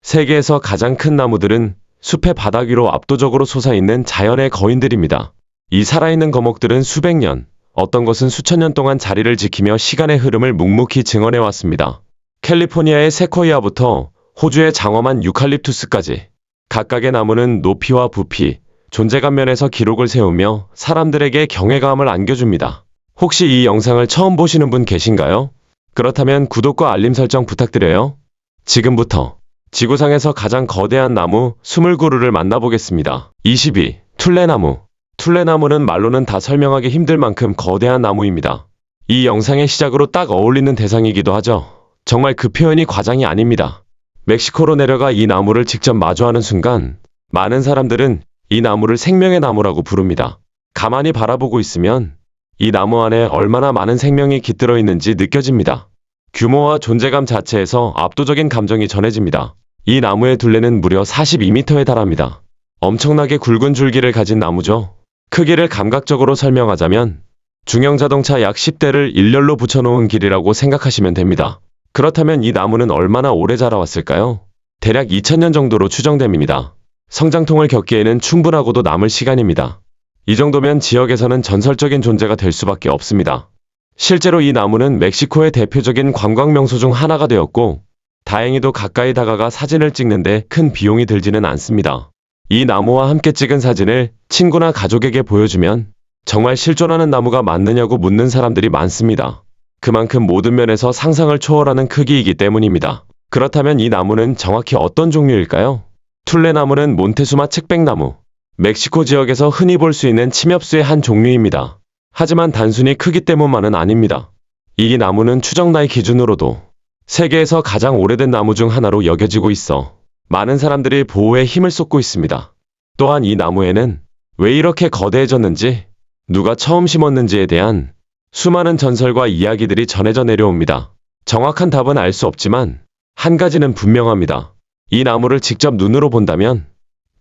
세계에서 가장 큰 나무들은 숲의 바닥 위로 압도적으로 솟아있는 자연의 거인들입니다. 이 살아있는 거목들은 수백 년, 어떤 것은 수천 년 동안 자리를 지키며 시간의 흐름을 묵묵히 증언해왔습니다. 캘리포니아의 세코이아부터 호주의 장엄한 유칼립투스까지 각각의 나무는 높이와 부피, 존재감 면에서 기록을 세우며 사람들에게 경외감을 안겨줍니다. 혹시 이 영상을 처음 보시는 분 계신가요? 그렇다면 구독과 알림 설정 부탁드려요. 지금부터 지구상에서 가장 거대한 나무 20그루를 만나보겠습니다. 22. 툴레나무. 툴레나무는 말로는 다 설명하기 힘들 만큼 거대한 나무입니다. 이 영상의 시작으로 딱 어울리는 대상이기도 하죠. 정말 그 표현이 과장이 아닙니다. 멕시코로 내려가 이 나무를 직접 마주하는 순간 많은 사람들은 이 나무를 생명의 나무라고 부릅니다. 가만히 바라보고 있으면 이 나무 안에 얼마나 많은 생명이 깃들어 있는지 느껴집니다. 규모와 존재감 자체에서 압도적인 감정이 전해집니다. 이 나무의 둘레는 무려 42m에 달합니다. 엄청나게 굵은 줄기를 가진 나무죠. 크기를 감각적으로 설명하자면 중형 자동차 약 10대를 일렬로 붙여놓은 길이라고 생각하시면 됩니다. 그렇다면 이 나무는 얼마나 오래 자라왔을까요? 대략 2000년 정도로 추정됩니다. 성장통을 겪기에는 충분하고도 남을 시간입니다. 이 정도면 지역에서는 전설적인 존재가 될 수밖에 없습니다. 실제로 이 나무는 멕시코의 대표적인 관광 명소 중 하나가 되었고 다행히도 가까이 다가가 사진을 찍는데 큰 비용이 들지는 않습니다. 이 나무와 함께 찍은 사진을 친구나 가족에게 보여주면 정말 실존하는 나무가 맞느냐고 묻는 사람들이 많습니다. 그만큼 모든 면에서 상상을 초월하는 크기이기 때문입니다. 그렇다면 이 나무는 정확히 어떤 종류일까요? 툴레나무는 몬테수마 측백나무, 멕시코 지역에서 흔히 볼 수 있는 침엽수의 한 종류입니다. 하지만 단순히 크기 때문만은 아닙니다. 이 나무는 추정 나이 기준으로도 세계에서 가장 오래된 나무 중 하나로 여겨지고 있어 많은 사람들이 보호에 힘을 쏟고 있습니다. 또한 이 나무에는 왜 이렇게 거대해졌는지, 누가 처음 심었는지에 대한 수많은 전설과 이야기들이 전해져 내려옵니다. 정확한 답은 알 수 없지만 한 가지는 분명합니다. 이 나무를 직접 눈으로 본다면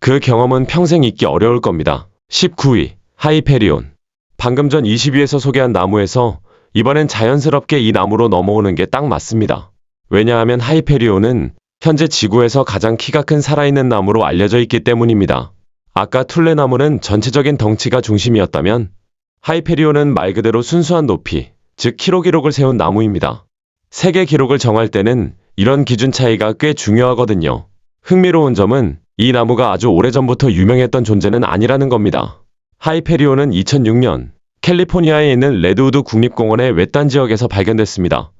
그 경험은 평생 잊기 어려울 겁니다. 19위. 하이페리온. 방금 전 20위에서 소개한 나무에서 이번엔 자연스럽게 이 나무로 넘어오는 게 딱 맞습니다. 왜냐하면 하이페리온은 현재 지구에서 가장 키가 큰 살아있는 나무로 알려져 있기 때문입니다. 아까 툴레나무는 전체적인 덩치가 중심이었다면 하이페리온은 말 그대로 순수한 높이, 즉 키로 기록을 세운 나무입니다. 세계 기록을 정할 때는 이런 기준 차이가 꽤 중요하거든요. 흥미로운 점은 이 나무가 아주 오래전부터 유명했던 존재는 아니라는 겁니다. 하이페리온은 2006년 캘리포니아에 있는 레드우드 국립공원의 외딴 지역에서 발견됐습니다.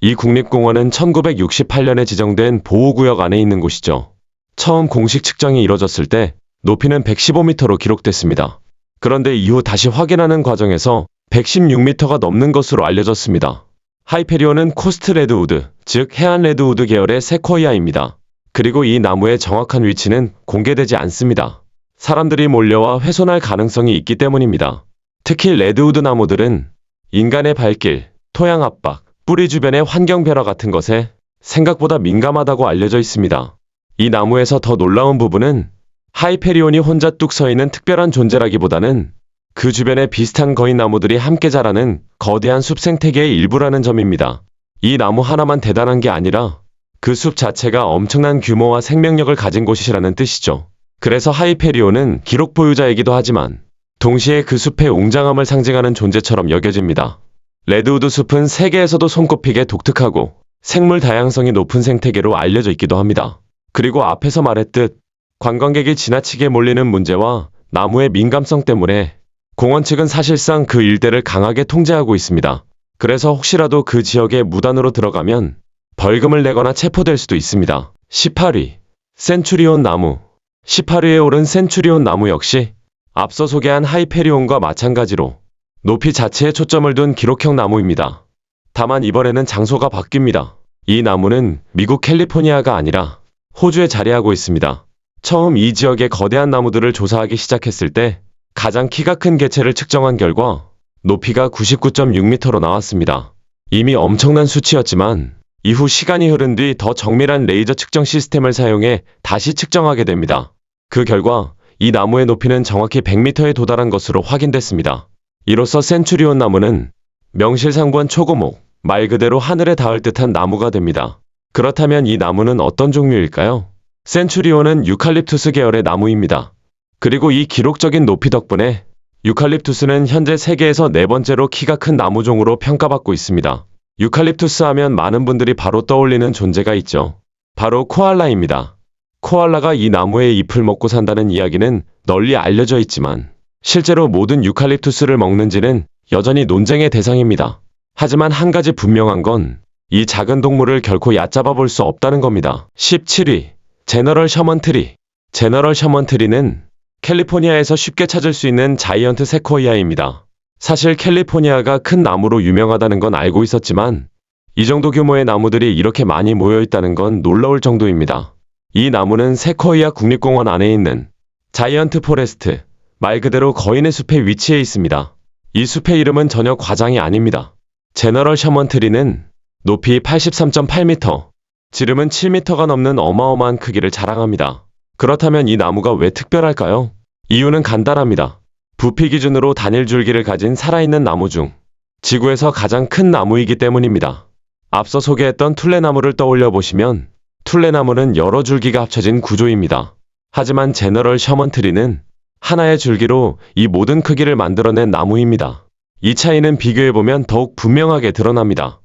이 국립공원은 1968년에 지정된 보호구역 안에 있는 곳이죠. 처음 공식 측정이 이뤄졌을 때 높이는 115m로 기록됐습니다. 그런데 이후 다시 확인하는 과정에서 116m가 넘는 것으로 알려졌습니다. 하이페리온은 코스트 레드우드, 즉 해안 레드우드 계열의 세코이아입니다. 그리고 이 나무의 정확한 위치는 공개되지 않습니다. 사람들이 몰려와 훼손할 가능성이 있기 때문입니다. 특히 레드우드 나무들은 인간의 발길, 토양 압박, 뿌리 주변의 환경 변화 같은 것에 생각보다 민감하다고 알려져 있습니다. 이 나무에서 더 놀라운 부분은 하이페리온이 혼자 뚝 서 있는 특별한 존재라기보다는 그 주변에 비슷한 거인 나무들이 함께 자라는 거대한 숲 생태계의 일부라는 점입니다. 이 나무 하나만 대단한 게 아니라 그 숲 자체가 엄청난 규모와 생명력을 가진 곳이라는 뜻이죠. 그래서 하이페리온은 기록 보유자이기도 하지만 동시에 그 숲의 웅장함을 상징하는 존재처럼 여겨집니다. 레드우드 숲은 세계에서도 손꼽히게 독특하고 생물 다양성이 높은 생태계로 알려져 있기도 합니다. 그리고 앞에서 말했듯 관광객이 지나치게 몰리는 문제와 나무의 민감성 때문에 공원 측은 사실상 그 일대를 강하게 통제하고 있습니다. 그래서 혹시라도 그 지역에 무단으로 들어가면 벌금을 내거나 체포될 수도 있습니다. 18위. 센추리온 나무. 18위에 오른 센추리온 나무 역시 앞서 소개한 하이페리온과 마찬가지로 높이 자체에 초점을 둔 기록형 나무입니다. 다만 이번에는 장소가 바뀝니다. 이 나무는 미국 캘리포니아가 아니라 호주에 자리하고 있습니다. 처음 이 지역의 거대한 나무들을 조사하기 시작했을 때 가장 키가 큰 개체를 측정한 결과 높이가 99.6m로 나왔습니다. 이미 엄청난 수치였지만 이후 시간이 흐른 뒤 더 정밀한 레이저 측정 시스템을 사용해 다시 측정하게 됩니다. 그 결과 이 나무의 높이는 정확히 100m에 도달한 것으로 확인됐습니다. 이로써 센추리온 나무는 명실상부한 초고목, 말 그대로 하늘에 닿을 듯한 나무가 됩니다. 그렇다면 이 나무는 어떤 종류일까요? 센츄리온은 유칼립투스 계열의 나무입니다. 그리고 이 기록적인 높이 덕분에 유칼립투스는 현재 세계에서 네 번째로 키가 큰 나무종으로 평가받고 있습니다. 유칼립투스 하면 많은 분들이 바로 떠올리는 존재가 있죠. 바로 코알라입니다. 코알라가 이 나무의 잎을 먹고 산다는 이야기는 널리 알려져 있지만 실제로 모든 유칼립투스를 먹는지는 여전히 논쟁의 대상입니다. 하지만 한 가지 분명한 건 이 작은 동물을 결코 얕잡아 볼 수 없다는 겁니다. 17위 제너럴 셔먼 트리. 제너럴 셔먼 트리는 캘리포니아에서 쉽게 찾을 수 있는 자이언트 세코이아입니다. 사실 캘리포니아가 큰 나무로 유명하다는 건 알고 있었지만 이 정도 규모의 나무들이 이렇게 많이 모여 있다는 건 놀라울 정도입니다. 이 나무는 세코이아 국립공원 안에 있는 자이언트 포레스트, 말 그대로 거인의 숲에 위치해 있습니다. 이 숲의 이름은 전혀 과장이 아닙니다. 제너럴 셔먼 트리는 높이 83.8m, 지름은 7m가 넘는 어마어마한 크기를 자랑합니다. 그렇다면 이 나무가 왜 특별할까요? 이유는 간단합니다. 부피 기준으로 단일 줄기를 가진 살아있는 나무 중 지구에서 가장 큰 나무이기 때문입니다. 앞서 소개했던 툴레나무를 떠올려 보시면 툴레나무는 여러 줄기가 합쳐진 구조입니다. 하지만 제너럴 셔먼 트리는 하나의 줄기로 이 모든 크기를 만들어낸 나무입니다. 이 차이는 비교해보면 더욱 분명하게 드러납니다.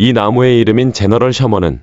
이 나무의 이름인 제너럴 셔먼은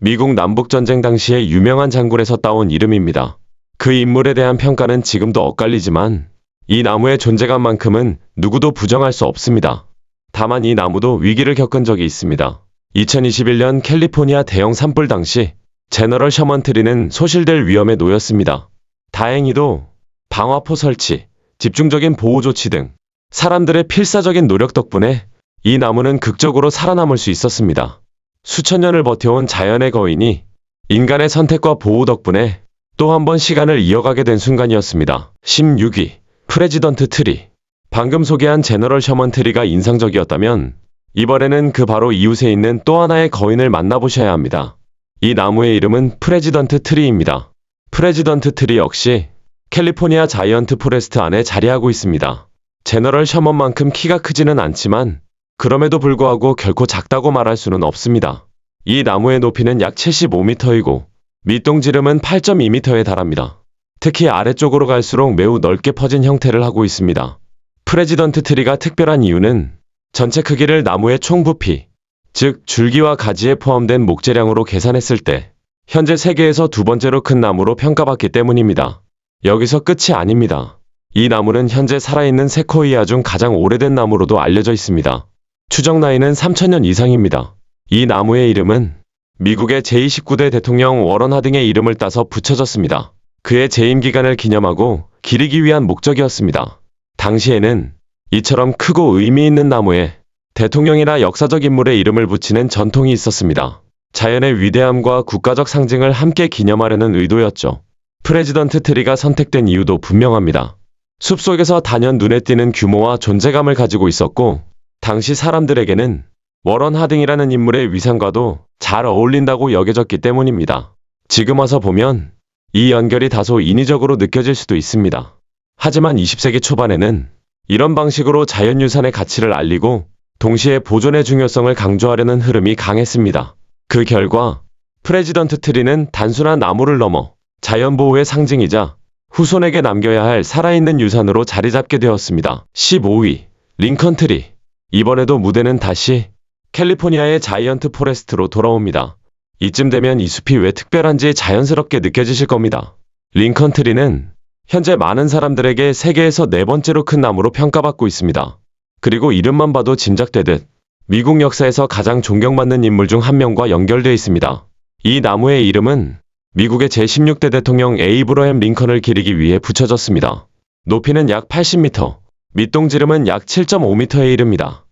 미국 남북전쟁 당시에 유명한 장군에서 따온 이름입니다. 그 인물에 대한 평가는 지금도 엇갈리지만 이 나무의 존재감만큼은 누구도 부정할 수 없습니다. 다만 이 나무도 위기를 겪은 적이 있습니다. 2021년 캘리포니아 대형 산불 당시 제너럴 셔먼 트리는 소실될 위험에 놓였습니다. 다행히도 방화포 설치, 집중적인 보호 조치 등 사람들의 필사적인 노력 덕분에 이 나무는 극적으로 살아남을 수 있었습니다. 수천 년을 버텨온 자연의 거인이 인간의 선택과 보호 덕분에 또 한 번 시간을 이어가게 된 순간이었습니다. 16위 프레지던트 트리. 방금 소개한 제너럴 셔먼 트리가 인상적이었다면 이번에는 그 바로 이웃에 있는 또 하나의 거인을 만나보셔야 합니다. 이 나무의 이름은 프레지던트 트리입니다. 프레지던트 트리 역시 캘리포니아 자이언트 포레스트 안에 자리하고 있습니다. 제너럴 셔먼만큼 키가 크지는 않지만 그럼에도 불구하고 결코 작다고 말할 수는 없습니다. 이 나무의 높이는 약 75m이고 밑동지름은 8.2m에 달합니다. 특히 아래쪽으로 갈수록 매우 넓게 퍼진 형태를 하고 있습니다. 프레지던트 트리가 특별한 이유는 전체 크기를 나무의 총 부피, 즉 줄기와 가지에 포함된 목재량으로 계산했을 때 현재 세계에서 두 번째로 큰 나무로 평가받기 때문입니다. 여기서 끝이 아닙니다. 이 나무는 현재 살아있는 세코이아 중 가장 오래된 나무로도 알려져 있습니다. 추정 나이는 3000년 이상입니다. 이 나무의 이름은 미국의 제29대 대통령 워런 하딩의 이름을 따서 붙여졌습니다. 그의 재임 기간을 기념하고 기리기 위한 목적이었습니다. 당시에는 이처럼 크고 의미 있는 나무에 대통령이나 역사적 인물의 이름을 붙이는 전통이 있었습니다. 자연의 위대함과 국가적 상징을 함께 기념하려는 의도였죠. 프레지던트 트리가 선택된 이유도 분명합니다. 숲속에서 단연 눈에 띄는 규모와 존재감을 가지고 있었고 당시 사람들에게는 워런 하딩이라는 인물의 위상과도 잘 어울린다고 여겨졌기 때문입니다. 지금 와서 보면 이 연결이 다소 인위적으로 느껴질 수도 있습니다. 하지만 20세기 초반에는 이런 방식으로 자연유산의 가치를 알리고 동시에 보존의 중요성을 강조하려는 흐름이 강했습니다. 그 결과 프레지던트 트리는 단순한 나무를 넘어 자연보호의 상징이자 후손에게 남겨야 할 살아있는 유산으로 자리 잡게 되었습니다. 15위 링컨 트리. 이번에도 무대는 다시 캘리포니아의 자이언트 포레스트로 돌아옵니다. 이쯤 되면 이 숲이 왜 특별한지 자연스럽게 느껴지실 겁니다. 링컨 트리는 현재 많은 사람들에게 세계에서 네 번째로 큰 나무로 평가받고 있습니다. 그리고 이름만 봐도 짐작되듯 미국 역사에서 가장 존경받는 인물 중 한 명과 연결되어 있습니다. 이 나무의 이름은 미국의 제16대 대통령 에이브러햄 링컨을 기리기 위해 붙여졌습니다. 높이는 약 80m, 밑동지름은 약 7.5m에 이릅니다.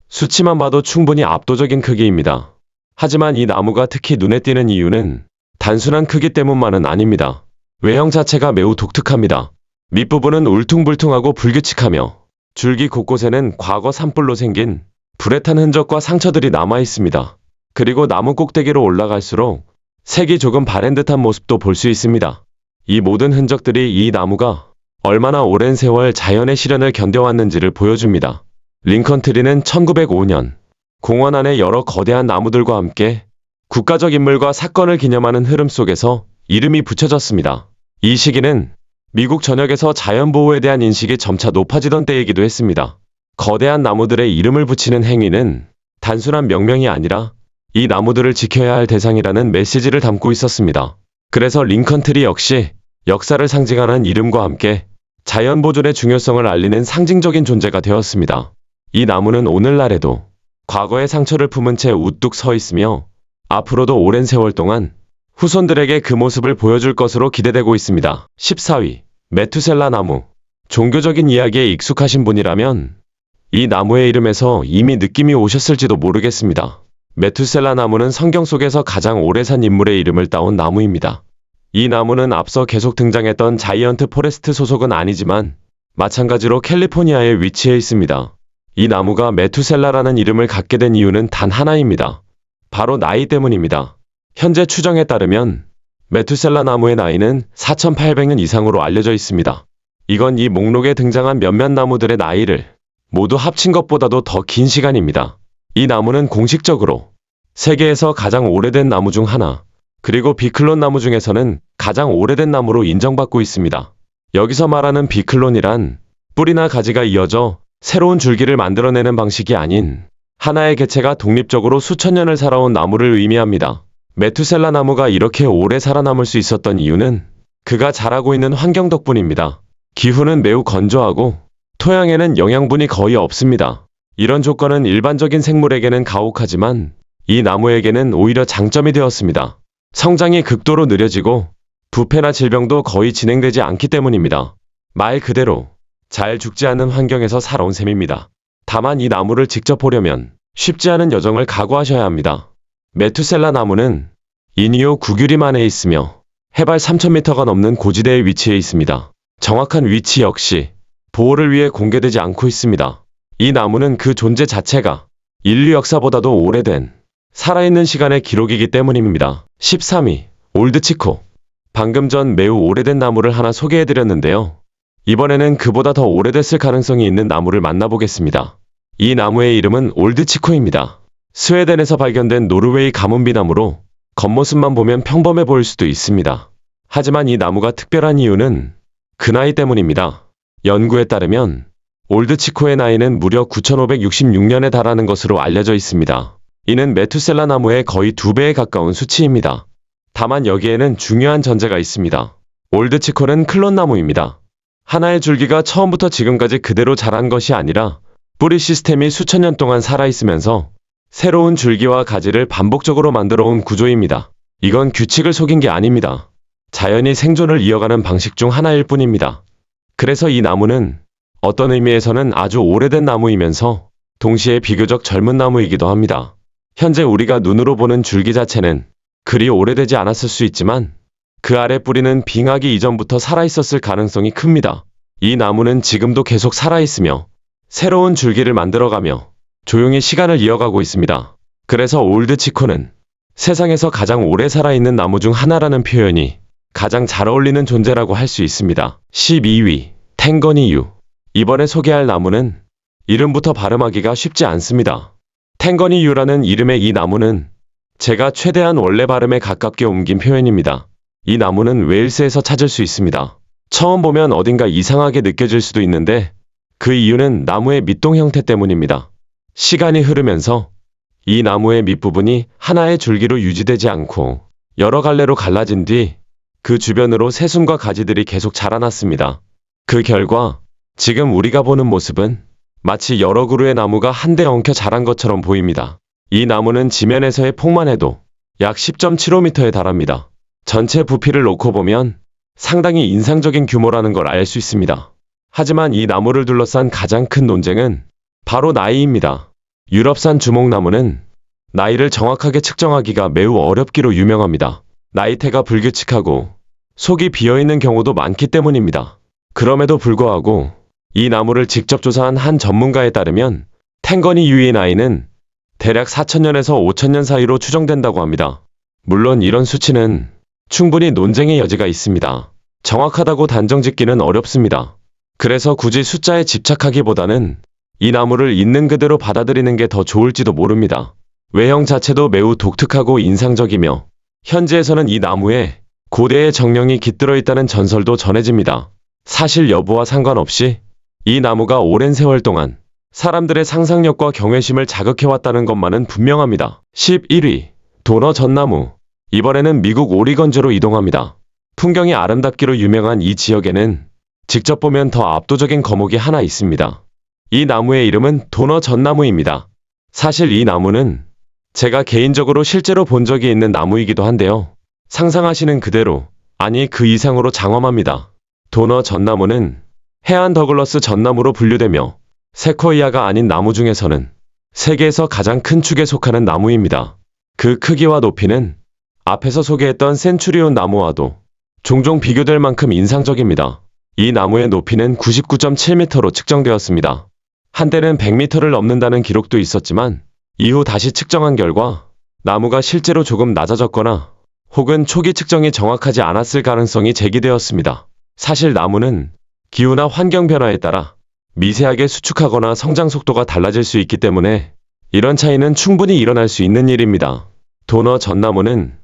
수치만 봐도 충분히 압도적인 크기입니다. 하지만 이 나무가 특히 눈에 띄는 이유는 단순한 크기 때문만은 아닙니다. 외형 자체가 매우 독특합니다. 밑부분은 울퉁불퉁하고 불규칙하며 줄기 곳곳에는 과거 산불로 생긴 불에 탄 흔적과 상처들이 남아 있습니다. 그리고 나무 꼭대기로 올라갈수록 색이 조금 바랜 듯한 모습도 볼 수 있습니다. 이 모든 흔적들이 이 나무가 얼마나 오랜 세월 자연의 시련을 견뎌왔는지를 보여줍니다. 링컨 트리는 1905년 공원 안의 여러 거대한 나무들과 함께 국가적 인물과 사건을 기념하는 흐름 속에서 이름이 붙여졌습니다. 이 시기는 미국 전역에서 자연보호에 대한 인식이 점차 높아지던 때이기도 했습니다. 거대한 나무들의 이름을 붙이는 행위는 단순한 명명이 아니라 이 나무들을 지켜야 할 대상이라는 메시지를 담고 있었습니다. 그래서 링컨트리 역시 역사를 상징하는 이름과 함께 자연 보존의 중요성을 알리는 상징적인 존재가 되었습니다. 이 나무는 오늘날에도 과거의 상처를 품은 채 우뚝 서 있으며 앞으로도 오랜 세월 동안 후손들에게 그 모습을 보여줄 것으로 기대되고 있습니다. 14위. 메투셀라 나무. 종교적인 이야기에 익숙하신 분이라면 이 나무의 이름에서 이미 느낌이 오셨을지도 모르겠습니다. 메투셀라 나무는 성경 속에서 가장 오래 산 인물의 이름을 따온 나무입니다. 이 나무는 앞서 계속 등장했던 자이언트 포레스트 소속은 아니지만 마찬가지로 캘리포니아에 위치해 있습니다. 이 나무가 메투셀라라는 이름을 갖게 된 이유는 단 하나입니다. 바로 나이 때문입니다. 현재 추정에 따르면 메투셀라 나무의 나이는 4,800년 이상으로 알려져 있습니다. 이건 이 목록에 등장한 몇몇 나무들의 나이를 모두 합친 것보다도 더 긴 시간입니다. 이 나무는 공식적으로 세계에서 가장 오래된 나무 중 하나, 그리고 비클론 나무 중에서는 가장 오래된 나무로 인정받고 있습니다. 여기서 말하는 비클론이란 뿌리나 가지가 이어져 새로운 줄기를 만들어내는 방식이 아닌 하나의 개체가 독립적으로 수천 년을 살아온 나무를 의미합니다. 메투셀라 나무가 이렇게 오래 살아남을 수 있었던 이유는 그가 자라고 있는 환경 덕분입니다. 기후는 매우 건조하고 토양에는 영양분이 거의 없습니다. 이런 조건은 일반적인 생물에게는 가혹하지만 이 나무에게는 오히려 장점이 되었습니다. 성장이 극도로 느려지고 부패나 질병도 거의 진행되지 않기 때문입니다. 말 그대로 잘 죽지 않는 환경에서 살아온 셈입니다. 다만 이 나무를 직접 보려면 쉽지 않은 여정을 각오하셔야 합니다. 메투셀라 나무는 이니오 구규림 안에 있으며 해발 3,000m가 넘는 고지대에 위치해 있습니다. 정확한 위치 역시 보호를 위해 공개되지 않고 있습니다. 이 나무는 그 존재 자체가 인류 역사보다도 오래된 살아있는 시간의 기록이기 때문입니다. 13위. 올드치코. 방금 전 매우 오래된 나무를 하나 소개해드렸는데요. 이번에는 그보다 더 오래됐을 가능성이 있는 나무를 만나보겠습니다. 이 나무의 이름은 올드치코입니다. 스웨덴에서 발견된 노르웨이 가뭄비나무로 겉모습만 보면 평범해 보일 수도 있습니다. 하지만 이 나무가 특별한 이유는 그 나이 때문입니다. 연구에 따르면 올드치코의 나이는 무려 9,566년에 달하는 것으로 알려져 있습니다. 이는 메투셀라 나무의 거의 2배에 가까운 수치입니다. 다만 여기에는 중요한 전제가 있습니다. 올드치코는 클론나무입니다. 하나의 줄기가 처음부터 지금까지 그대로 자란 것이 아니라 뿌리 시스템이 수천 년 동안 살아있으면서 새로운 줄기와 가지를 반복적으로 만들어 온 구조입니다. 이건 규칙을 속인 게 아닙니다. 자연이 생존을 이어가는 방식 중 하나일 뿐입니다. 그래서 이 나무는 어떤 의미에서는 아주 오래된 나무이면서 동시에 비교적 젊은 나무이기도 합니다. 현재 우리가 눈으로 보는 줄기 자체는 그리 오래되지 않았을 수 있지만 그 아래 뿌리는 빙하기 이전부터 살아있었을 가능성이 큽니다. 이 나무는 지금도 계속 살아있으며 새로운 줄기를 만들어가며 조용히 시간을 이어가고 있습니다. 그래서 올드치코는 세상에서 가장 오래 살아있는 나무 중 하나라는 표현이 가장 잘 어울리는 존재라고 할 수 있습니다. 12위. 탱거니유. 이번에 소개할 나무는 이름부터 발음하기가 쉽지 않습니다. 탱거니유라는 이름의 이 나무는 제가 최대한 원래 발음에 가깝게 옮긴 표현입니다. 이 나무는 웨일스에서 찾을 수 있습니다. 처음 보면 어딘가 이상하게 느껴질 수도 있는데 그 이유는 나무의 밑동 형태 때문입니다. 시간이 흐르면서 이 나무의 밑부분이 하나의 줄기로 유지되지 않고 여러 갈래로 갈라진 뒤 그 주변으로 새순과 가지들이 계속 자라났습니다. 그 결과 지금 우리가 보는 모습은 마치 여러 그루의 나무가 한데 엉켜 자란 것처럼 보입니다. 이 나무는 지면에서의 폭만 해도 약 10.75m에 달합니다. 전체 부피를 놓고 보면 상당히 인상적인 규모라는 걸 알 수 있습니다. 하지만 이 나무를 둘러싼 가장 큰 논쟁은 바로 나이입니다. 유럽산 주목나무는 나이를 정확하게 측정하기가 매우 어렵기로 유명합니다. 나이테가 불규칙하고 속이 비어있는 경우도 많기 때문입니다. 그럼에도 불구하고 이 나무를 직접 조사한 한 전문가에 따르면 탱거니유의 나이는 대략 4,000년에서 5,000년 사이로 추정된다고 합니다. 물론 이런 수치는 충분히 논쟁의 여지가 있습니다. 정확하다고 단정짓기는 어렵습니다. 그래서 굳이 숫자에 집착하기보다는 이 나무를 있는 그대로 받아들이는 게 더 좋을지도 모릅니다. 외형 자체도 매우 독특하고 인상적이며 현지에서는 이 나무에 고대의 정령이 깃들어 있다는 전설도 전해집니다. 사실 여부와 상관없이 이 나무가 오랜 세월 동안 사람들의 상상력과 경외심을 자극해왔다는 것만은 분명합니다. 11위 도너 전나무. 이번에는 미국 오리건주로 이동합니다. 풍경이 아름답기로 유명한 이 지역에는 직접 보면 더 압도적인 거목이 하나 있습니다. 이 나무의 이름은 도너 전나무입니다. 사실 이 나무는 제가 개인적으로 실제로 본 적이 있는 나무이기도 한데요. 상상하시는 그대로, 아니 그 이상으로 장엄합니다. 도너 전나무는 해안 더글러스 전나무로 분류되며 세코이아가 아닌 나무 중에서는 세계에서 가장 큰 축에 속하는 나무입니다. 그 크기와 높이는 앞에서 소개했던 센츄리온 나무와도 종종 비교될 만큼 인상적입니다. 이 나무의 높이는 99.7m로 측정되었습니다. 한때는 100m를 넘는다는 기록도 있었지만 이후 다시 측정한 결과 나무가 실제로 조금 낮아졌거나 혹은 초기 측정이 정확하지 않았을 가능성이 제기되었습니다. 사실 나무는 기후나 환경 변화에 따라 미세하게 수축하거나 성장 속도가 달라질 수 있기 때문에 이런 차이는 충분히 일어날 수 있는 일입니다. 도너 전나무는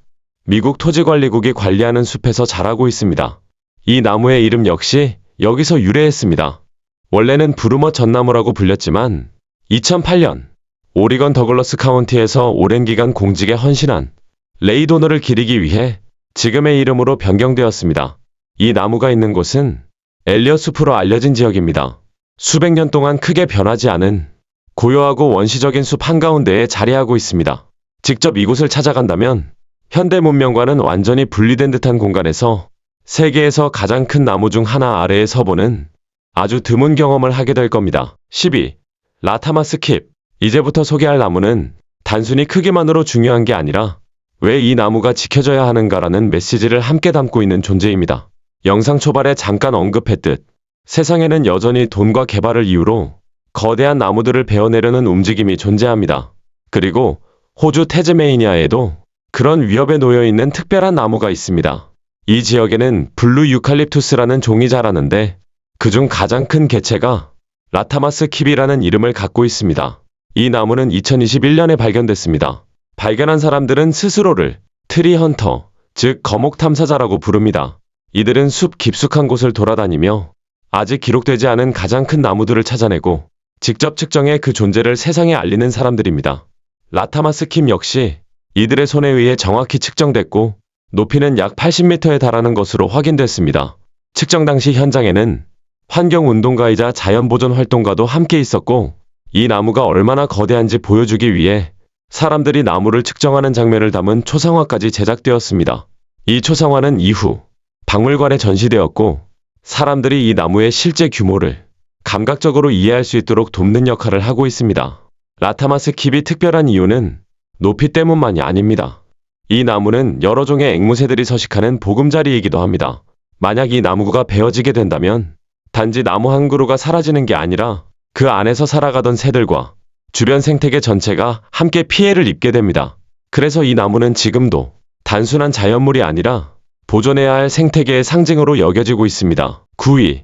미국 토지관리국이 관리하는 숲에서 자라고 있습니다. 이 나무의 이름 역시 여기서 유래했습니다. 원래는 브루머 전나무라고 불렸지만 2008년 오리건 더글러스 카운티에서 오랜 기간 공직에 헌신한 레이 도너를 기리기 위해 지금의 이름으로 변경되었습니다. 이 나무가 있는 곳은 엘리엇 숲으로 알려진 지역입니다. 수백 년 동안 크게 변하지 않은 고요하고 원시적인 숲 한가운데에 자리하고 있습니다. 직접 이곳을 찾아간다면 현대 문명과는 완전히 분리된 듯한 공간에서 세계에서 가장 큰 나무 중 하나 아래에 서보는 아주 드문 경험을 하게 될 겁니다. 12. 라타마스 킵. 이제부터 소개할 나무는 단순히 크기만으로 중요한 게 아니라 왜 이 나무가 지켜져야 하는가라는 메시지를 함께 담고 있는 존재입니다. 영상 초반에 잠깐 언급했듯 세상에는 여전히 돈과 개발을 이유로 거대한 나무들을 베어내려는 움직임이 존재합니다. 그리고 호주 태즈메이니아에도 그런 위협에 놓여 있는 특별한 나무가 있습니다. 이 지역에는 블루 유칼립투스라는 종이 자라는데 그중 가장 큰 개체가 라타마스 킵이라는 이름을 갖고 있습니다. 이 나무는 2021년에 발견됐습니다. 발견한 사람들은 스스로를 트리 헌터, 즉 거목 탐사자라고 부릅니다. 이들은 숲 깊숙한 곳을 돌아다니며 아직 기록되지 않은 가장 큰 나무들을 찾아내고 직접 측정해 그 존재를 세상에 알리는 사람들입니다. 라타마스 킵 역시 이들의 손에 의해 정확히 측정됐고 높이는 약 80m에 달하는 것으로 확인됐습니다. 측정 당시 현장에는 환경운동가이자 자연보존 활동가도 함께 있었고 이 나무가 얼마나 거대한지 보여주기 위해 사람들이 나무를 측정하는 장면을 담은 초상화까지 제작되었습니다. 이 초상화는 이후 박물관에 전시되었고 사람들이 이 나무의 실제 규모를 감각적으로 이해할 수 있도록 돕는 역할을 하고 있습니다. 라타마스 킵이 특별한 이유는 높이 때문만이 아닙니다. 이 나무는 여러 종의 앵무새들이 서식하는 보금자리이기도 합니다. 만약 이 나무가 베어지게 된다면 단지 나무 한 그루가 사라지는 게 아니라 그 안에서 살아가던 새들과 주변 생태계 전체가 함께 피해를 입게 됩니다. 그래서 이 나무는 지금도 단순한 자연물이 아니라 보존해야 할 생태계의 상징으로 여겨지고 있습니다. 9위.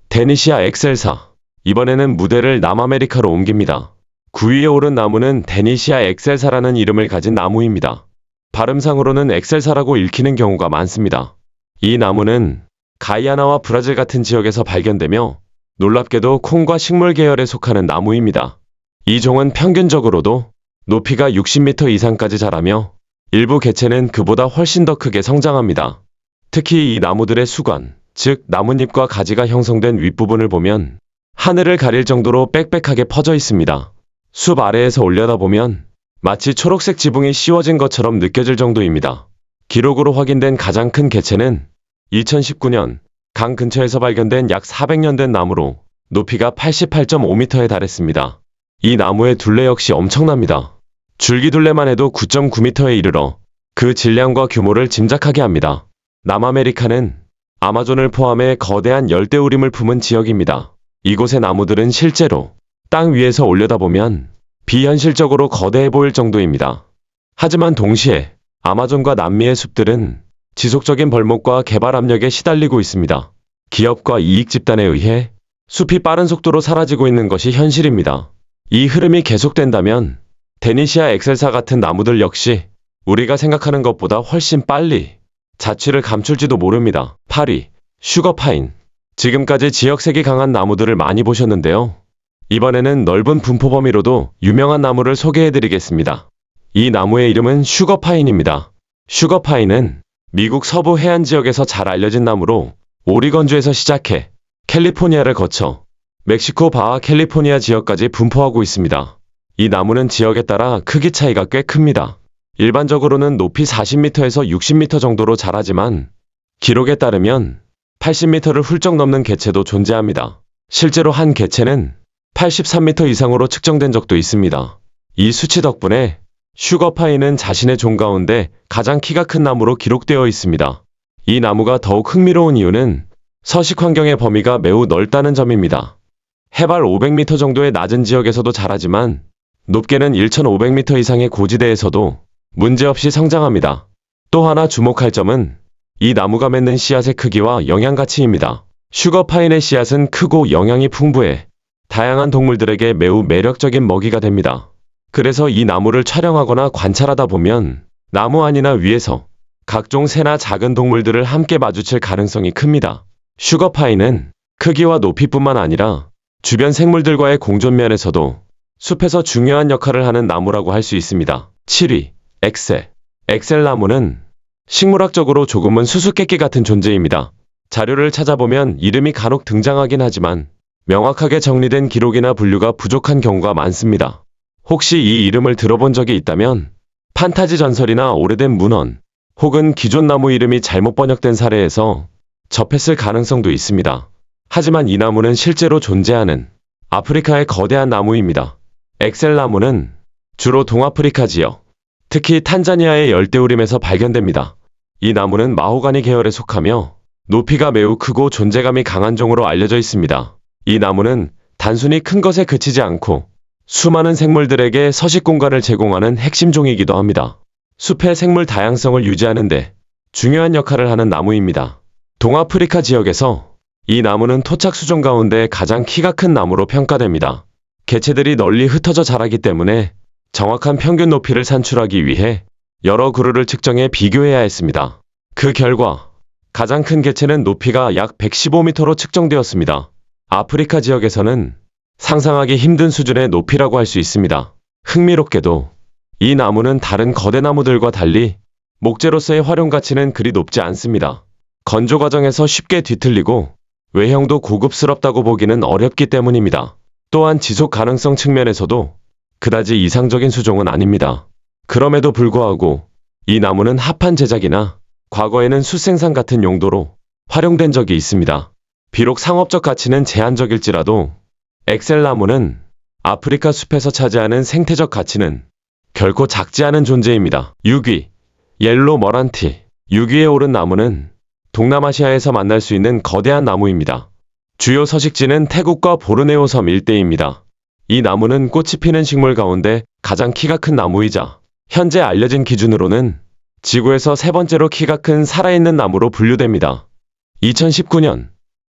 데니시아 엑셀사. 이번에는 무대를 남아메리카로 옮깁니다. 9위에 오른 나무는 데니시아 엑셀사라는 이름을 가진 나무입니다. 발음상으로는 엑셀사라고 읽히는 경우가 많습니다. 이 나무는 가이아나와 브라질 같은 지역에서 발견되며 놀랍게도 콩과 식물 계열에 속하는 나무입니다. 이 종은 평균적으로도 높이가 60m 이상까지 자라며 일부 개체는 그보다 훨씬 더 크게 성장합니다. 특히 이 나무들의 수관, 즉 나뭇잎과 가지가 형성된 윗부분을 보면 하늘을 가릴 정도로 빽빽하게 퍼져 있습니다. 숲 아래에서 올려다보면 마치 초록색 지붕이 씌워진 것처럼 느껴질 정도입니다. 기록으로 확인된 가장 큰 개체는 2019년 강 근처에서 발견된 약 400년 된 나무로 높이가 88.5m에 달했습니다. 이 나무의 둘레 역시 엄청납니다. 줄기 둘레만 해도 9.9m에 이르러 그 질량과 규모를 짐작하게 합니다. 남아메리카는 아마존을 포함해 거대한 열대우림을 품은 지역입니다. 이곳의 나무들은 실제로 땅 위에서 올려다보면 비현실적으로 거대해 보일 정도입니다. 하지만 동시에 아마존과 남미의 숲들은 지속적인 벌목과 개발 압력에 시달리고 있습니다. 기업과 이익 집단에 의해 숲이 빠른 속도로 사라지고 있는 것이 현실입니다. 이 흐름이 계속된다면 데니시아 엑셀사 같은 나무들 역시 우리가 생각하는 것보다 훨씬 빨리 자취를 감출지도 모릅니다. 8위, 슈거파인. 지금까지 지역색이 강한 나무들을 많이 보셨는데요. 이번에는 넓은 분포 범위로도 유명한 나무를 소개해드리겠습니다. 이 나무의 이름은 슈거파인입니다. 슈거파인은 미국 서부 해안 지역에서 잘 알려진 나무로 오리건주에서 시작해 캘리포니아를 거쳐 멕시코 바하 캘리포니아 지역까지 분포하고 있습니다. 이 나무는 지역에 따라 크기 차이가 꽤 큽니다. 일반적으로는 높이 40m에서 60m 정도로 자라지만 기록에 따르면 80m를 훌쩍 넘는 개체도 존재합니다. 실제로 한 개체는 83m 이상으로 측정된 적도 있습니다. 이 수치 덕분에 슈거파인은 자신의 종 가운데 가장 키가 큰 나무로 기록되어 있습니다. 이 나무가 더욱 흥미로운 이유는 서식 환경의 범위가 매우 넓다는 점입니다. 해발 500m 정도의 낮은 지역에서도 자라지만 높게는 1500m 이상의 고지대에서도 문제없이 성장합니다. 또 하나 주목할 점은 이 나무가 맺는 씨앗의 크기와 영양 가치입니다. 슈거파인의 씨앗은 크고 영양이 풍부해 다양한 동물들에게 매우 매력적인 먹이가 됩니다. 그래서 이 나무를 촬영하거나 관찰하다 보면 나무 안이나 위에서 각종 새나 작은 동물들을 함께 마주칠 가능성이 큽니다. 슈거파인은 크기와 높이뿐만 아니라 주변 생물들과의 공존면에서도 숲에서 중요한 역할을 하는 나무라고 할 수 있습니다. 7위, 엑셀. 엑셀 나무는 식물학적으로 조금은 수수께끼 같은 존재입니다. 자료를 찾아보면 이름이 간혹 등장하긴 하지만 명확하게 정리된 기록이나 분류가 부족한 경우가 많습니다. 혹시 이 이름을 들어본 적이 있다면 판타지 전설이나 오래된 문헌 혹은 기존 나무 이름이 잘못 번역된 사례에서 접했을 가능성도 있습니다. 하지만 이 나무는 실제로 존재하는 아프리카의 거대한 나무입니다. 엑셀 나무는 주로 동아프리카 지역, 특히 탄자니아의 열대우림에서 발견됩니다. 이 나무는 마호가니 계열에 속하며 높이가 매우 크고 존재감이 강한 종으로 알려져 있습니다. 이 나무는 단순히 큰 것에 그치지 않고 수많은 생물들에게 서식 공간을 제공하는 핵심 종이기도 합니다. 숲의 생물 다양성을 유지하는 데 중요한 역할을 하는 나무입니다. 동아프리카 지역에서 이 나무는 토착 수종 가운데 가장 키가 큰 나무로 평가됩니다. 개체들이 널리 흩어져 자라기 때문에 정확한 평균 높이를 산출하기 위해 여러 그루를 측정해 비교해야 했습니다. 그 결과 가장 큰 개체는 높이가 약 115m로 측정되었습니다. 아프리카 지역에서는 상상하기 힘든 수준의 높이라고 할 수 있습니다. 흥미롭게도 이 나무는 다른 거대 나무들과 달리 목재로서의 활용 가치는 그리 높지 않습니다. 건조 과정에서 쉽게 뒤틀리고 외형도 고급스럽다고 보기는 어렵기 때문입니다. 또한 지속 가능성 측면에서도 그다지 이상적인 수종은 아닙니다. 그럼에도 불구하고 이 나무는 합판 제작이나 과거에는 숯생산 같은 용도로 활용된 적이 있습니다. 비록 상업적 가치는 제한적일지라도 엑셀 나무는 아프리카 숲에서 차지하는 생태적 가치는 결코 작지 않은 존재입니다. 6위, 옐로 머란티. 6위에 오른 나무는 동남아시아에서 만날 수 있는 거대한 나무입니다. 주요 서식지는 태국과 보르네오 섬 일대입니다. 이 나무는 꽃이 피는 식물 가운데 가장 키가 큰 나무이자 현재 알려진 기준으로는 지구에서 세 번째로 키가 큰 살아있는 나무로 분류됩니다. 2019년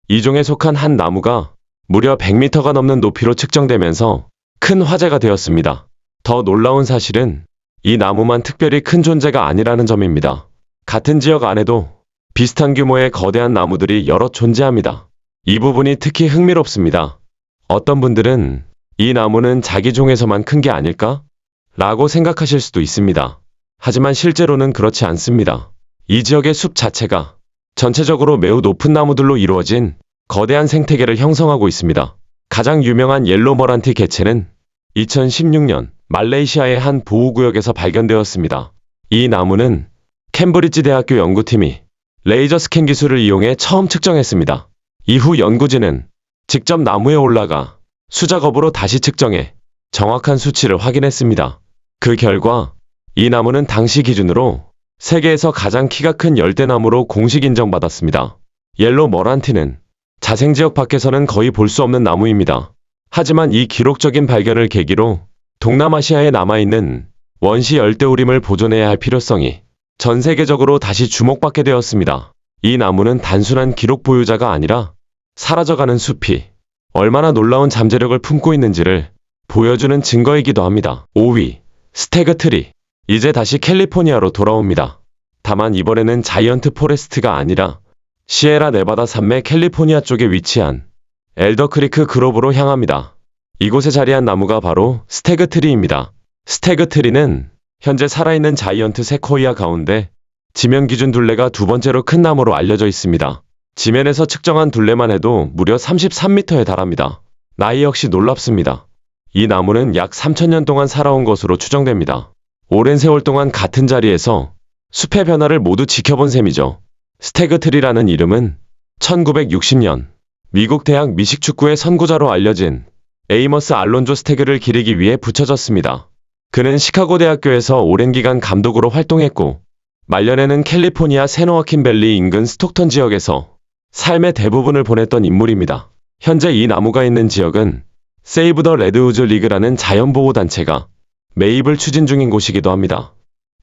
이 종에 속한 한 나무가 무려 100m가 넘는 높이로 측정되면서 큰 화제가 되었습니다. 더 놀라운 사실은 이 나무만 특별히 큰 존재가 아니라는 점입니다. 같은 지역 안에도 비슷한 규모의 거대한 나무들이 여럿 존재합니다. 이 부분이 특히 흥미롭습니다. 어떤 분들은 이 나무는 자기 종에서만 큰 게 아닐까? 라고 생각하실 수도 있습니다. 하지만 실제로는 그렇지 않습니다. 이 지역의 숲 자체가 전체적으로 매우 높은 나무들로 이루어진 거대한 생태계를 형성하고 있습니다. 가장 유명한 옐로 머란티 개체는 2016년 말레이시아의 한 보호구역에서 발견되었습니다. 이 나무는 캠브리지 대학교 연구팀이 레이저 스캔 기술을 이용해 처음 측정했습니다. 이후 연구진은 직접 나무에 올라가 수작업으로 다시 측정해 정확한 수치를 확인했습니다. 그 결과 이 나무는 당시 기준으로 세계에서 가장 키가 큰 열대나무로 공식 인정받았습니다. 옐로 머란티는 자생지역 밖에서는 거의 볼 수 없는 나무입니다. 하지만 이 기록적인 발견을 계기로 동남아시아에 남아있는 원시 열대우림을 보존해야 할 필요성이 전 세계적으로 다시 주목받게 되었습니다. 이 나무는 단순한 기록 보유자가 아니라 사라져가는 숲이 얼마나 놀라운 잠재력을 품고 있는지를 보여주는 증거이기도 합니다. 5위, 스태그 트리. 이제 다시 캘리포니아로 돌아옵니다. 다만 이번에는 자이언트 포레스트가 아니라 시에라 네바다 산맥 캘리포니아 쪽에 위치한 엘더크리크 그로브로 향합니다. 이곳에 자리한 나무가 바로 스태그트리입니다. 스태그트리는 현재 살아있는 자이언트 세코이아 가운데 지면 기준 둘레가 두 번째로 큰 나무로 알려져 있습니다. 지면에서 측정한 둘레만 해도 무려 33m에 달합니다. 나이 역시 놀랍습니다. 이 나무는 약 3000년 동안 살아온 것으로 추정됩니다. 오랜 세월 동안 같은 자리에서 숲의 변화를 모두 지켜본 셈이죠. 스태그트리라는 이름은 1960년 미국 대학 미식축구의 선구자로 알려진 에이머스 알론조 스태그를 기리기 위해 붙여졌습니다. 그는 시카고 대학교에서 오랜 기간 감독으로 활동했고 말년에는 캘리포니아 샌호아킨밸리 인근 스톡턴 지역에서 삶의 대부분을 보냈던 인물입니다. 현재 이 나무가 있는 지역은 세이브 더 레드우즈 리그라는 자연보호단체가 매입을 추진 중인 곳이기도 합니다.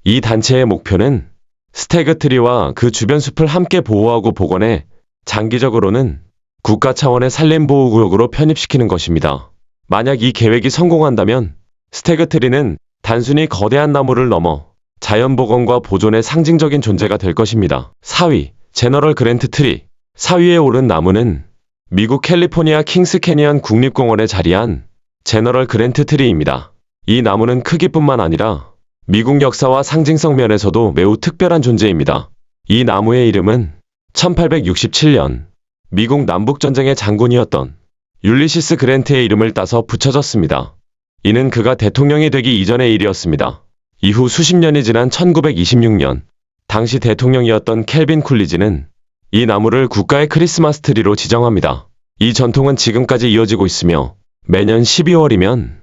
이 단체의 목표는 스태그트리와 그 주변 숲을 함께 보호하고 복원해 장기적으로는 국가 차원의 산림보호구역으로 편입시키는 것입니다. 만약 이 계획이 성공한다면 스태그트리는 단순히 거대한 나무를 넘어 자연복원과 보존의 상징적인 존재가 될 것입니다. 4위, 제너럴 그랜트 트리. 4위에 오른 나무는 미국 캘리포니아 킹스 캐니언 국립공원에 자리한 제너럴 그랜트 트리입니다. 이 나무는 크기뿐만 아니라 미국 역사와 상징성 면에서도 매우 특별한 존재입니다. 이 나무의 이름은 1867년 미국 남북전쟁의 장군이었던 율리시스 그랜트의 이름을 따서 붙여졌습니다. 이는 그가 대통령이 되기 이전의 일이었습니다. 이후 수십 년이 지난 1926년 당시 대통령이었던 켈빈 쿨리지는 이 나무를 국가의 크리스마스 트리로 지정합니다. 이 전통은 지금까지 이어지고 있으며 매년 12월이면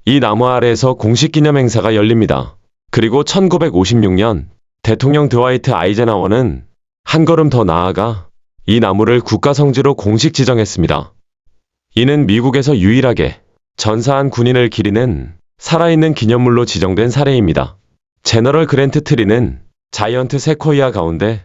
이 나무 아래에서 공식 기념 행사가 열립니다. 그리고 1956년 대통령 드와이트 아이젠하워는 한 걸음 더 나아가 이 나무를 국가 성지로 공식 지정했습니다. 이는 미국에서 유일하게 전사한 군인을 기리는 살아있는 기념물로 지정된 사례입니다. 제너럴 그랜트 트리는 자이언트 세코이아 가운데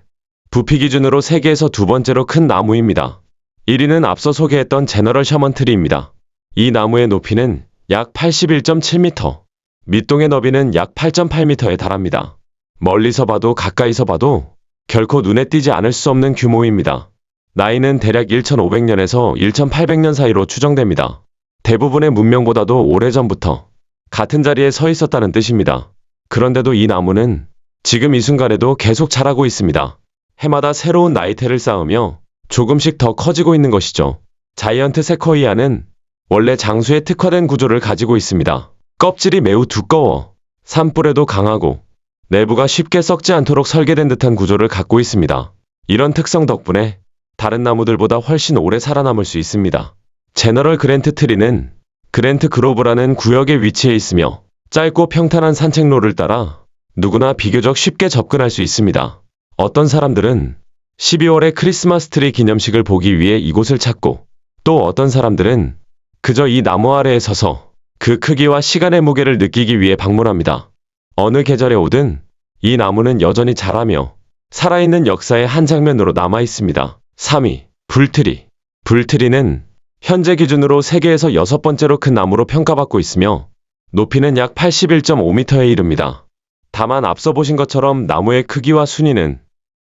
부피 기준으로 세계에서 두 번째로 큰 나무입니다. 1위는 앞서 소개했던 제너럴 셔먼 트리입니다. 이 나무의 높이는 약 81.7m, 밑동의 너비는 약 8.8m에 달합니다. 멀리서 봐도 가까이서 봐도 결코 눈에 띄지 않을 수 없는 규모입니다. 나이는 대략 1500년에서 1800년 사이로 추정됩니다. 대부분의 문명보다도 오래전부터 같은 자리에 서 있었다는 뜻입니다. 그런데도 이 나무는 지금 이 순간에도 계속 자라고 있습니다. 해마다 새로운 나이테를 쌓으며 조금씩 더 커지고 있는 것이죠. 자이언트 세코이아는 원래 장수에 특화된 구조를 가지고 있습니다. 껍질이 매우 두꺼워 산불에도 강하고 내부가 쉽게 썩지 않도록 설계된 듯한 구조를 갖고 있습니다. 이런 특성 덕분에 다른 나무들보다 훨씬 오래 살아남을 수 있습니다. 제너럴 그랜트 트리는 그랜트 그로브라는 구역에 위치해 있으며 짧고 평탄한 산책로를 따라 누구나 비교적 쉽게 접근할 수 있습니다. 어떤 사람들은 12월에 크리스마스 트리 기념식을 보기 위해 이곳을 찾고 또 어떤 사람들은 그저 이 나무 아래에 서서 그 크기와 시간의 무게를 느끼기 위해 방문합니다. 어느 계절에 오든 이 나무는 여전히 자라며 살아있는 역사의 한 장면으로 남아 있습니다. 3위, 불트리. 불트리는 현재 기준으로 세계에서 6번째로 큰 나무로 평가받고 있으며 높이는 약 81.5m에 이릅니다. 다만 앞서 보신 것처럼 나무의 크기와 순위는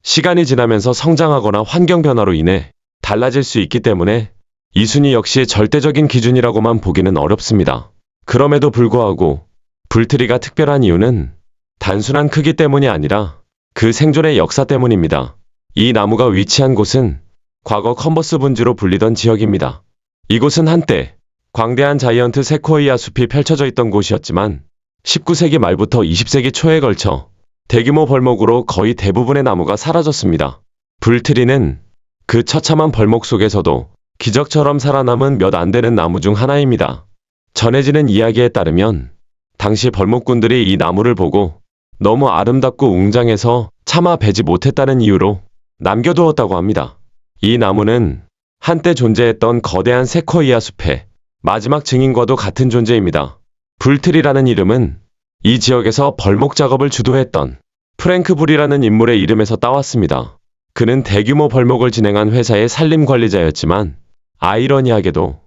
시간이 지나면서 성장하거나 환경 변화로 인해 달라질 수 있기 때문에 이 순위 역시 절대적인 기준이라고만 보기는 어렵습니다. 그럼에도 불구하고 불트리가 특별한 이유는 단순한 크기 때문이 아니라 그 생존의 역사 때문입니다. 이 나무가 위치한 곳은 과거 컨버스 분지로 불리던 지역입니다. 이곳은 한때 광대한 자이언트 세코이아 숲이 펼쳐져 있던 곳이었지만 19세기 말부터 20세기 초에 걸쳐 대규모 벌목으로 거의 대부분의 나무가 사라졌습니다. 불트리는 그 처참한 벌목 속에서도 기적처럼 살아남은 몇 안 되는 나무 중 하나입니다. 전해지는 이야기에 따르면 당시 벌목꾼들이 이 나무를 보고 너무 아름답고 웅장해서 차마 베지 못했다는 이유로 남겨두었다고 합니다. 이 나무는 한때 존재했던 거대한 세코이아 숲의 마지막 증인과도 같은 존재입니다. 불트리라는 이름은 이 지역에서 벌목 작업을 주도했던 프랭크 불이라는 인물의 이름에서 따왔습니다. 그는 대규모 벌목을 진행한 회사의 산림관리자였지만 아이러니하게도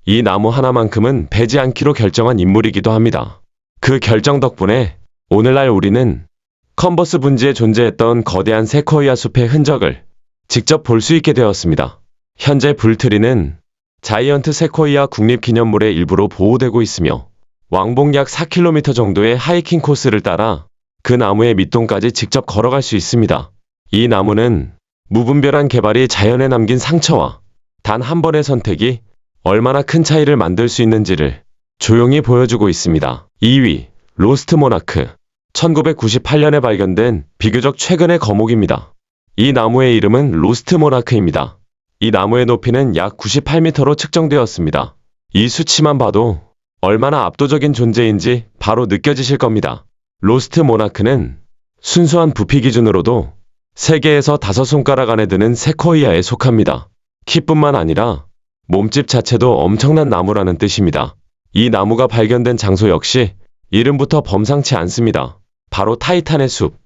이 나무 하나만큼은 베지 않기로 결정한 인물이기도 합니다. 그 결정 덕분에 오늘날 우리는 컨버스 분지에 존재했던 거대한 세코이아 숲의 흔적을 직접 볼 수 있게 되었습니다. 현재 불트리는 자이언트 세코이아 국립기념물의 일부로 보호되고 있으며 왕복 약 4km 정도의 하이킹 코스를 따라 그 나무의 밑동까지 직접 걸어갈 수 있습니다. 이 나무는 무분별한 개발이 자연에 남긴 상처와 단 한 번의 선택이 얼마나 큰 차이를 만들 수 있는지를 조용히 보여주고 있습니다. 2위, 로스트 모나크. 1998년에 발견된 비교적 최근의 거목입니다. 이 나무의 이름은 로스트 모나크입니다. 이 나무의 높이는 약 98m로 측정되었습니다. 이 수치만 봐도 얼마나 압도적인 존재인지 바로 느껴지실 겁니다. 로스트 모나크는 순수한 부피 기준으로도 세계에서 5손가락 안에 드는 세코이아에 속합니다. 키뿐만 아니라 몸집 자체도 엄청난 나무라는 뜻입니다. 이 나무가 발견된 장소 역시 이름부터 범상치 않습니다. 바로 타이탄의 숲.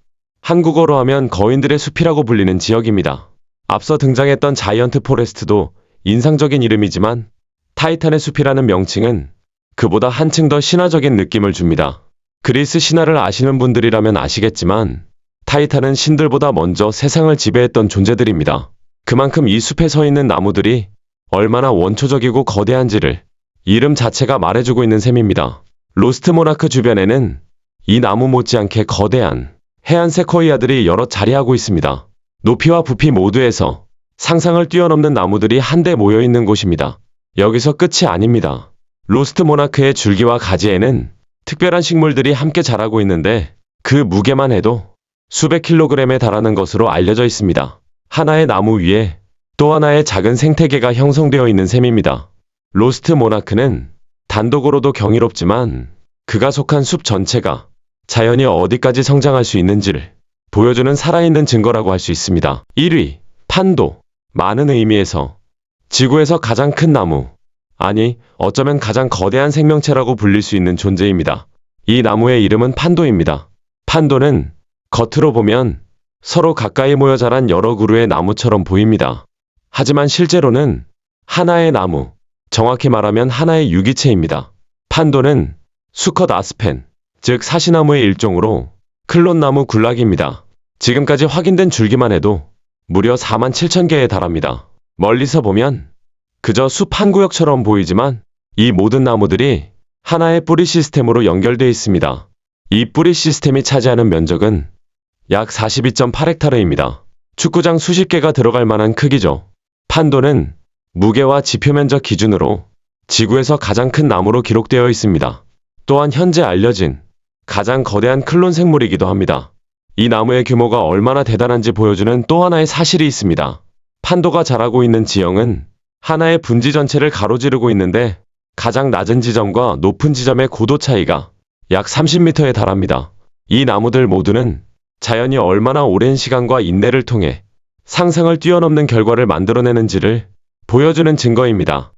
한국어로 하면 거인들의 숲이라고 불리는 지역입니다. 앞서 등장했던 자이언트 포레스트도 인상적인 이름이지만 타이탄의 숲이라는 명칭은 그보다 한층 더 신화적인 느낌을 줍니다. 그리스 신화를 아시는 분들이라면 아시겠지만 타이탄은 신들보다 먼저 세상을 지배했던 존재들입니다. 그만큼 이 숲에 서 있는 나무들이 얼마나 원초적이고 거대한지를 이름 자체가 말해주고 있는 셈입니다. 로스트 모나크 주변에는 이 나무 못지않게 거대한 해안 세코이아들이 여럿 자리하고 있습니다. 높이와 부피 모두에서 상상을 뛰어넘는 나무들이 한데 모여있는 곳입니다. 여기서 끝이 아닙니다. 로스트 모나크의 줄기와 가지에는 특별한 식물들이 함께 자라고 있는데 그 무게만 해도 수백 킬로그램에 달하는 것으로 알려져 있습니다. 하나의 나무 위에 또 하나의 작은 생태계가 형성되어 있는 셈입니다. 로스트 모나크는 단독으로도 경이롭지만 그가 속한 숲 전체가 자연이 어디까지 성장할 수 있는지를 보여주는 살아있는 증거라고 할 수 있습니다. 1위, 판도. 많은 의미에서 지구에서 가장 큰 나무, 아니 어쩌면 가장 거대한 생명체라고 불릴 수 있는 존재입니다. 이 나무의 이름은 판도입니다. 판도는 겉으로 보면 서로 가까이 모여 자란 여러 그루의 나무처럼 보입니다. 하지만 실제로는 하나의 나무, 정확히 말하면 하나의 유기체입니다. 판도는 수컷 아스펜, 즉 사시나무의 일종으로 클론나무 군락입니다. 지금까지 확인된 줄기만 해도 무려 47,000개에 달합니다. 멀리서 보면 그저 숲 한 구역처럼 보이지만 이 모든 나무들이 하나의 뿌리 시스템으로 연결되어 있습니다. 이 뿌리 시스템이 차지하는 면적은 약 42.8헥타르입니다. 축구장 수십 개가 들어갈 만한 크기죠. 판도는 무게와 지표 면적 기준으로 지구에서 가장 큰 나무로 기록되어 있습니다. 또한 현재 알려진 가장 거대한 클론 생물이기도 합니다. 이 나무의 규모가 얼마나 대단한지 보여주는 또 하나의 사실이 있습니다. 판도가 자라고 있는 지형은 하나의 분지 전체를 가로지르고 있는데 가장 낮은 지점과 높은 지점의 고도 차이가 약 30m에 달합니다. 이 나무들 모두는 자연이 얼마나 오랜 시간과 인내를 통해 상상을 뛰어넘는 결과를 만들어내는지를 보여주는 증거입니다.